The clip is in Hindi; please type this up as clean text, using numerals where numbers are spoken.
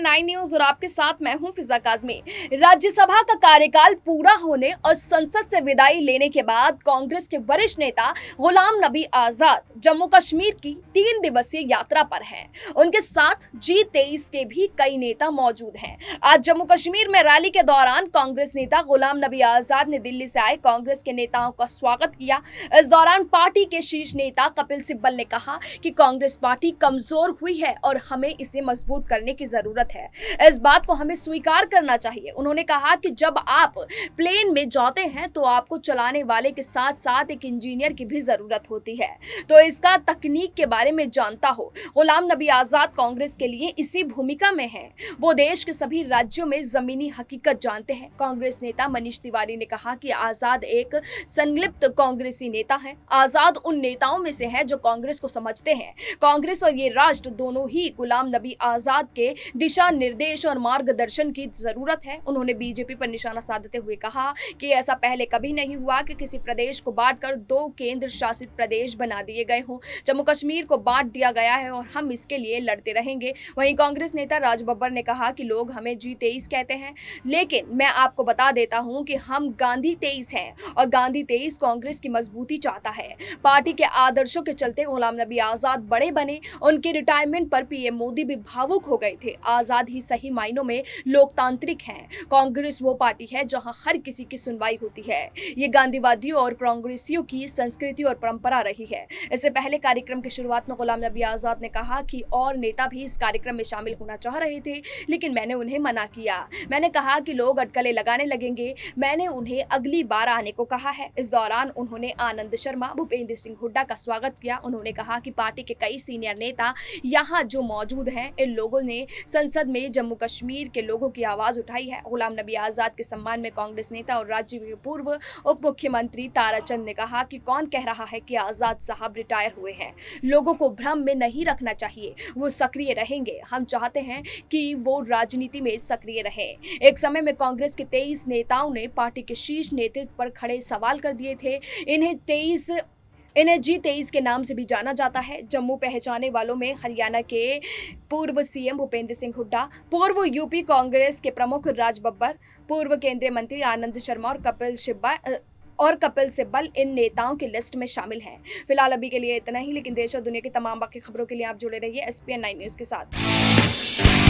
SPN9 न्यूज और आपके साथ मैं हूं फिजा काज़मी। राज्यसभा का कार्यकाल पूरा होने और संसद से विदाई लेने के बाद कांग्रेस के वरिष्ठ नेता गुलाम नबी आजाद जम्मू कश्मीर की 3 दिवसीय यात्रा पर हैं। उनके साथ G23 के भी कई नेता मौजूद हैं। आज जम्मू कश्मीर में रैली के दौरान कांग्रेस नेता गुलाम नबी आजाद ने दिल्ली से आए कांग्रेस के नेताओं का स्वागत किया। इस दौरान पार्टी के शीर्ष नेता कपिल सिब्बल ने कहा कि कांग्रेस पार्टी कमजोर हुई है और हमें इसे मजबूत करने की जरूरत है। इस बात को हमें स्वीकार करना चाहिए। उन्होंने कहा कि जब आप प्लेन में जाते हैं तो आपको चलाने वाले के साथ साथ एक इंजीनियर की भी जरूरत होती है, तो इसका तकनीक के बारे में जानता हो। गुलाम नबी आजाद कांग्रेस के लिए इसी भूमिका में है। वो देश के सभी राज्यों में जमीनी हकीकत जानते हैं। कांग्रेस नेता मनीष तिवारी ने कहा कि आजाद एक संलिप्त कांग्रेसी नेता है। आजाद उन नेताओं में से है जो कांग्रेस को समझते हैं। कांग्रेस और ये राष्ट्र दोनों ही गुलाम नबी आजाद के दिशा निर्देश और मार्गदर्शन की जरूरत है। उन्होंने बीजेपी पर निशाना साधते हुए कहा कि ऐसा पहले कभी नहीं हुआ कि किसी प्रदेश को बांटकर 2 केंद्र शासित प्रदेश बना दिए गए हों। जम्मू कश्मीर को बांट दिया गया है और हम इसके लिए लड़ते रहेंगे। वहीं कांग्रेस नेता राज बब्बर ने कहा कि लोग हमें G23 कहते हैं, लेकिन मैं आपको बता देता हूं कि हम गांधी 23 हैं और गांधी 23 कांग्रेस की मजबूती चाहता है। पार्टी के आदर्शों के चलते गुलाम नबी आजाद बड़े बने। उनके रिटायरमेंट पर पीएम मोदी भी भावुक हो गए थे। आजाद ही सही मायनों में लोकतांत्रिक हैं। कांग्रेस वो पार्टी है जहां हर किसी की सुनवाई होती है। ये गांधीवादियों और कांग्रेसियों की संस्कृति और परंपरा रही है। इससे पहले कार्यक्रम की शुरुआत में गुलाम नबी आजाद ने कहा कि और नेता भी इस कार्यक्रम में शामिल होना चाह रहे थे, लेकिन मैंने उन्हें मना किया। मैंने कहा कि लोग अटकलें लगाने लगेंगे। मैंने उन्हें अगली बार आने को कहा है। इस दौरान उन्होंने आनंद शर्मा, भूपेंद्र सिंह हुड्डा का स्वागत किया। उन्होंने कहा कि पार्टी के कई सीनियर नेता यहाँ जो मौजूद हैं, इन लोगों ने संसद में जम्मू कश्मीर के लोगों की आवाज उठाई है। गुलाम नबी आजाद के सम्मान में कांग्रेस नेता और राज्य के पूर्व उप मुख्यमंत्री ताराचंद ने कहा कि कौन कह रहा है कि आजाद साहब रिटायर हुए हैं। लोगों को भ्रम में नहीं रखना चाहिए। वो सक्रिय रहेंगे। हम चाहते हैं कि वो राजनीति में सक्रिय रहे। एक समय में कांग्रेस के 23 नेताओं ने पार्टी के शीर्ष नेतृत्व पर खड़े सवाल कर दिए थे। इन्हें G23 के नाम से भी जाना जाता है। जम्मू पहचाने वालों में हरियाणा के पूर्व सीएम भूपेंद्र सिंह हुड्डा, पूर्व यूपी कांग्रेस के प्रमुख राज बब्बर, पूर्व केंद्रीय मंत्री आनंद शर्मा और कपिल सिब्बल इन नेताओं की लिस्ट में शामिल हैं। फिलहाल अभी के लिए इतना ही, लेकिन देश और दुनिया की तमाम बाकी खबरों के लिए आप जुड़े रहिए SPN9 न्यूज के साथ।